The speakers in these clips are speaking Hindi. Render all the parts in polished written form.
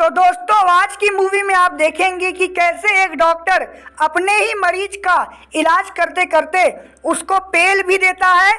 तो दोस्तों आज की मूवी में आप देखेंगे कि कैसे एक डॉक्टर अपने ही मरीज का इलाज करते करते उसको पेल भी देता है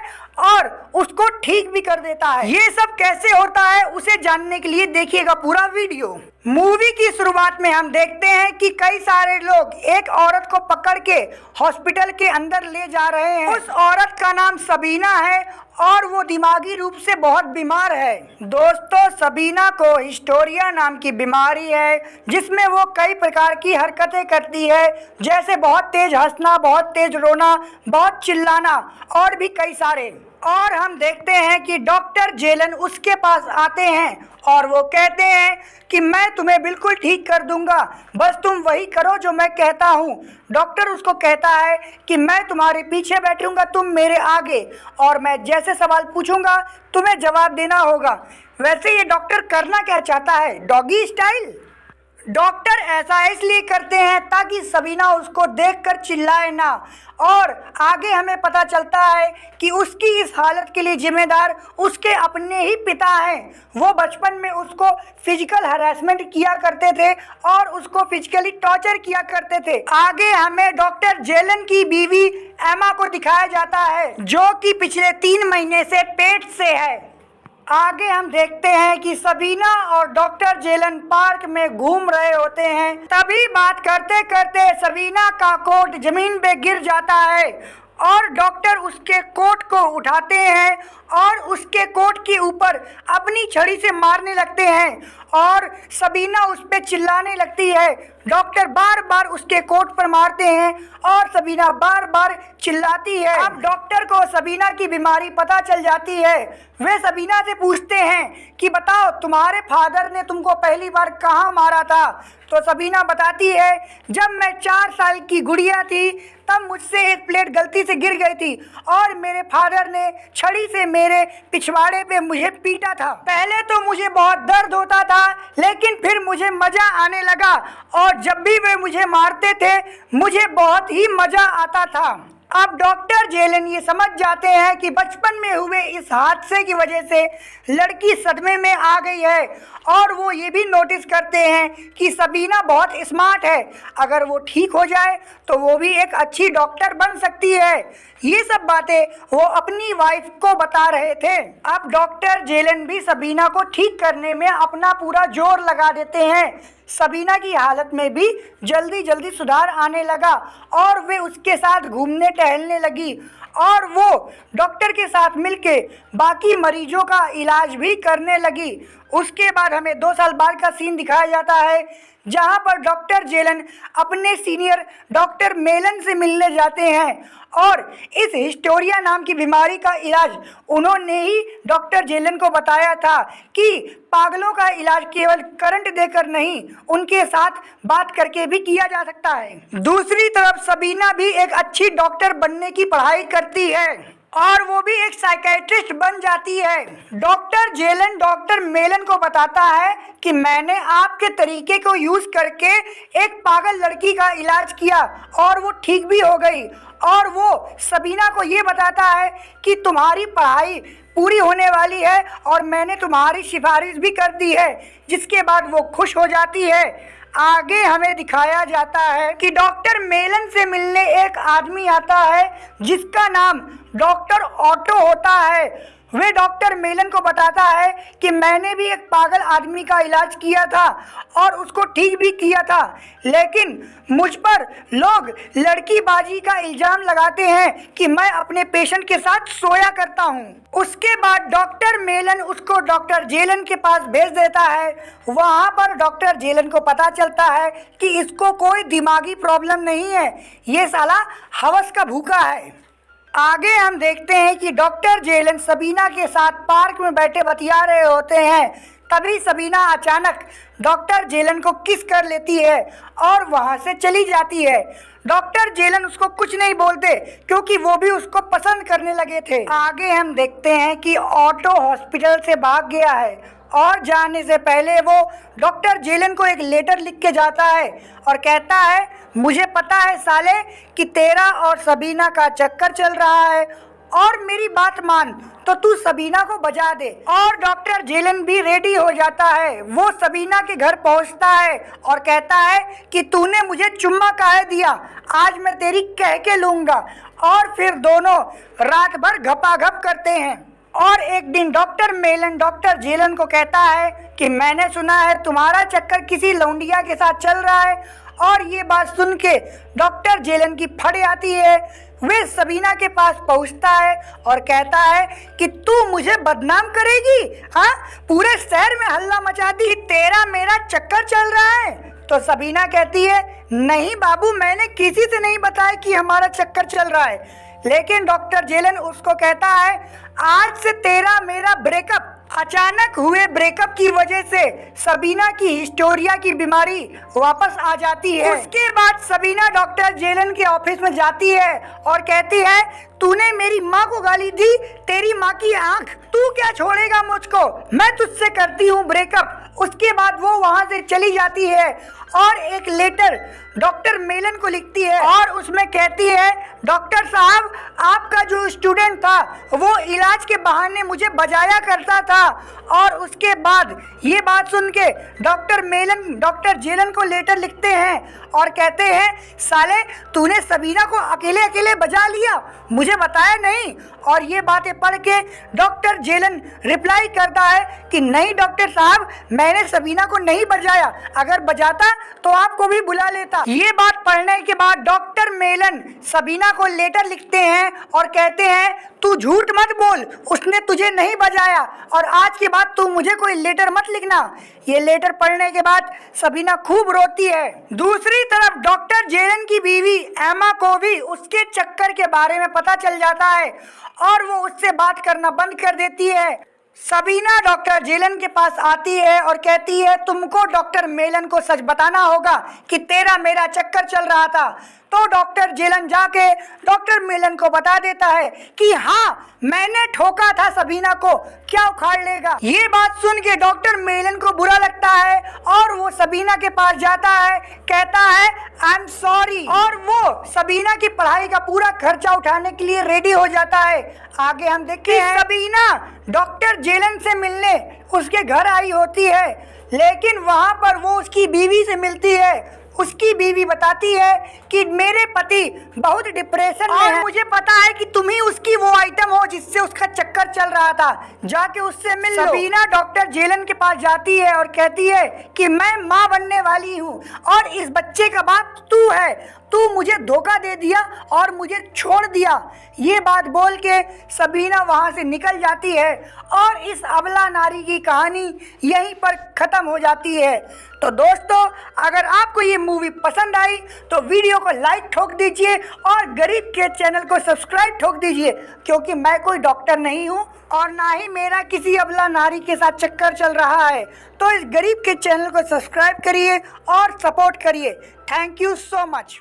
और उसको ठीक भी कर देता है। ये सब कैसे होता है उसे जानने के लिए देखिएगा पूरा वीडियो। मूवी की शुरुआत में हम देखते हैं कि कई सारे लोग एक औरत को पकड़ के हॉस्पिटल के अंदर ले जा रहे हैं। उस औरत का नाम सबीना है और वो दिमागी रूप से बहुत बीमार है। दोस्तों सबीना को हिस्टोरिया नाम की बीमारी है जिसमें वो कई प्रकार की हरकतें करती है, जैसे बहुत तेज हंसना, बहुत तेज रोना, बहुत चिल्लाना और भी कई सारे। और हम देखते हैं कि डॉक्टर जेलन उसके पास आते हैं और वो कहते हैं कि मैं तुम्हें बिल्कुल ठीक कर दूंगा, बस तुम वही करो जो मैं कहता हूँ। डॉक्टर उसको कहता है कि मैं तुम्हारे पीछे बैठूंगा, तुम मेरे आगे, और मैं जैसे सवाल पूछूंगा तुम्हें जवाब देना होगा। वैसे ये डॉक्टर करना क्या चाहता है, डॉगी स्टाइल? डॉक्टर ऐसा इसलिए करते हैं ताकि सबीना उसको देखकर चिल्लाए ना। और आगे हमें पता चलता है कि उसकी इस हालत के लिए जिम्मेदार उसके अपने ही पिता हैं। वो बचपन में उसको फिजिकल हरासमेंट किया करते थे और उसको फिजिकली टॉर्चर किया करते थे। आगे हमें डॉक्टर जेलन की बीवी एमा को दिखाया जाता है जो कि पिछले 3 महीने से पेट से है। आगे हम देखते हैं कि सबीना और डॉक्टर जेलन पार्क में घूम रहे होते हैं। तभी बात करते करते सबीना का कोट जमीन पे गिर जाता है और डॉक्टर उसके कोट को उठाते हैं और उसके कोट के ऊपर अपनी छड़ी से मारने लगते हैं और सबीना उस पर चिल्लाने लगती है। डॉक्टर बार बार उसके कोट पर मारते हैं और सबीना बार बार चिल्लाती है। अब डॉक्टर को सबीना की बीमारी पता चल जाती है। वे सबीना से पूछते हैं कि बताओ तुम्हारे फादर ने तुमको पहली बार कहाँ मारा था? तो सबीना बताती है जब मैं 4 साल की गुड़िया थी तब मुझसे एक प्लेट गलती से गिर गई थी और मेरे फादर ने छड़ी से मेरे पिछवाड़े पे मुझे पीटा था। पहले तो मुझे बहुत दर्द होता था लेकिन फिर मुझे मज़ा आने लगा और जब भी वे मुझे मारते थे मुझे बहुत ही मज़ा आता था। अब डॉक्टर जेलन ये समझ जाते हैं कि बचपन में हुए इस हादसे की वजह से लड़की सदमे में आ गई है और वो ये भी नोटिस करते हैं कि सबीना बहुत स्मार्ट है, अगर वो ठीक हो जाए तो वो भी एक अच्छी डॉक्टर बन सकती है। ये सब बातें वो अपनी वाइफ को बता रहे थे। अब डॉक्टर जेलन भी सबीना को ठीक करने में अपना पूरा जोर लगा देते हैं। सबीना की हालत में भी जल्दी जल्दी सुधार आने लगा और वे उसके साथ घूमने टहलने लगी और वो डॉक्टर के साथ मिलके बाकी मरीजों का इलाज भी करने लगी। उसके बाद हमें 2 साल बाद का सीन दिखाया जाता है जहां पर डॉक्टर जेलन अपने सीनियर डॉक्टर मेलन से मिलने जाते हैं और इस हिस्टोरिया नाम की बीमारी का इलाज उन्होंने ही डॉक्टर जेलन को बताया था कि पागलों का इलाज केवल करंट देकर नहीं, उनके साथ बात करके भी किया जा सकता है। दूसरी तरफ सबीना भी एक अच्छी डॉक्टर बनने की पढ़ाई करती है और वो भी एक साइकेट्रिस्ट बन जाती है। डॉक्टर जेलन डॉक्टर मेलन को बताता है कि मैंने आपके तरीके को यूज़ करके एक पागल लड़की का इलाज किया और वो ठीक भी हो गई। और वो सबीना को ये बताता है कि तुम्हारी पढ़ाई पूरी होने वाली है और मैंने तुम्हारी सिफारिश भी कर दी है, जिसके बाद वो खुश हो जाती है। आगे हमें दिखाया जाता है कि डॉक्टर मेलन से मिलने एक आदमी आता है जिसका नाम डॉक्टर ऑटो होता है। वे डॉक्टर मेलन को बताता है कि मैंने भी एक पागल आदमी का इलाज किया था और उसको ठीक भी किया था, लेकिन मुझ पर लोग लड़कीबाजी का इल्ज़ाम लगाते हैं कि मैं अपने पेशेंट के साथ सोया करता हूं। उसके बाद डॉक्टर मेलन उसको डॉक्टर जेलन के पास भेज देता है। वहां पर डॉक्टर जेलन को पता चलता है कि इसको कोई दिमागी प्रॉब्लम नहीं है, ये साला हवस का भूखा है। आगे हम देखते हैं कि डॉक्टर जेलन सबीना के साथ पार्क में बैठे बतिया रहे होते हैं। तभी सबीना अचानक डॉक्टर जेलन को किस कर लेती है और वहां से चली जाती है। डॉक्टर जेलन उसको कुछ नहीं बोलते क्योंकि वो भी उसको पसंद करने लगे थे। आगे हम देखते हैं कि ऑटो हॉस्पिटल से भाग गया है और जाने से पहले वो डॉक्टर जेलन को एक लेटर लिख के जाता है और कहता है मुझे पता है साले कि तेरा और सबीना का चक्कर चल रहा है और मेरी बात मान तो तू सबीना को बजा दे। और डॉक्टर जेलन भी रेडी हो जाता है। वो सबीना के घर पहुंचता है और कहता है कि तूने मुझे चुम्मा काहे दिया, आज मैं तेरी कह के लूँगा। और फिर दोनों रात भर घपाघप करते हैं। और एक दिन डॉक्टर मेलन डॉक्टर जेलन को कहता है कि मैंने सुना है तुम्हारा चक्कर किसी लौंडिया के साथ चल रहा है। और ये बात सुन के डॉक्टर जेलन की फट आती है। वे सबीना के पास पहुंचता है और कहता है कि तू मुझे बदनाम करेगी, हाँ, पूरे शहर में हल्ला मचा दी, तेरा मेरा चक्कर चल रहा है। तो सबीना कहती है नहीं बाबू, मैंने किसी से नहीं बताया कि हमारा चक्कर चल रहा है। लेकिन डॉक्टर जेलन उसको कहता है आज से तेरा मेरा ब्रेकअप। अचानक हुए ब्रेकअप की वजह से सबीना की हिस्टोरिया की बीमारी वापस आ जाती है। उसके बाद सबीना डॉक्टर जेलन के ऑफिस में जाती है और कहती है तूने मेरी माँ को गाली दी, तेरी माँ की आंख, तू क्या छोड़ेगा मुझको, मैं तुझसे करती हूँ ब्रेकअप। उसके बाद वो वहाँ से चली जाती है और एक लेटर डॉक्टर मेलन को लिखती है और उसमें कहती है डॉक्टर साहब, आपका जो स्टूडेंट था वो इलाज के बहाने मुझे बजाया करता था। और उसके बाद ये बात सुन के डॉक्टर मेलन डॉक्टर जेलन को लेटर लिखते हैं और कहते हैं साले तूने सबीना को अकेले अकेले बजा लिया, मुझे बताया नहीं। और ये बातें पढ़ के डॉक्टर जेलन रिप्लाई करता है कि नहीं डॉक्टर साहब, मैंने सबीना को नहीं बजाया, अगर बजाता तो आपको भी बुला लेता। ये बात पढ़ने के बाद डॉक्टर मेलन सबीना को लेटर लिखते हैं और कहते हैं तू झूठ मत बोल, उसने तुझे नहीं बजाया और आज के बाद तू मुझे कोई लेटर मत लिखना। ये लेटर पढ़ने के बाद सबीना खूब रोती है। दूसरी तरफ डॉक्टर जेलन की बीवी एमा को भी उसके चक्कर के बारे में पता चल जाता है और वो उससे बात करना बंद कर देती है। सबीना डॉक्टर जेलन के पास आती है और कहती है तुमको डॉक्टर मेलन को सच बताना होगा कि तेरा मेरा चक्कर चल रहा था। तो डॉक्टर जेलन जाके डॉक्टर मेलन को बता देता है कि हाँ, मैंने ठोका था सबीना को, क्या उखाड़ लेगा। ये बात सुन के डॉक्टर मेलन को बुरा लगता है और वो सबीना के पास जाता है, कहता है आई एम सॉरी, और वो सबीना की पढ़ाई का पूरा खर्चा उठाने के लिए रेडी हो जाता है। आगे हम देखते हैं सबीना डॉक्टर जेलन से मिलने उसके घर आई होती है, लेकिन वहाँ पर वो उसकी बीवी से मिलती है। उसकी बीवी बताती है कि मेरे पति बहुत डिप्रेशन में है, मुझे पता है कि तुम ही उसकी वो आइटम हो जिससे उसका चक्कर चल रहा था, जाके उससे मिल लो। सबीना डॉक्टर जेलन के पास जाती है और कहती है कि मैं माँ बनने वाली हूँ और इस बच्चे का बाप तू है, तू मुझे धोखा दे दिया और मुझे छोड़ दिया। ये बात बोल के सबीना वहाँ से निकल जाती है और इस अबला नारी की कहानी यहीं पर ख़त्म हो जाती है। तो दोस्तों, अगर आपको ये मूवी पसंद आई तो वीडियो को लाइक ठोक दीजिए और गरीब के चैनल को सब्सक्राइब ठोक दीजिए, क्योंकि मैं कोई डॉक्टर नहीं हूँ और ना ही मेरा किसी अबला नारी के साथ चक्कर चल रहा है। तो इस गरीब के चैनल को सब्सक्राइब करिए और सपोर्ट करिए। Thank you so much.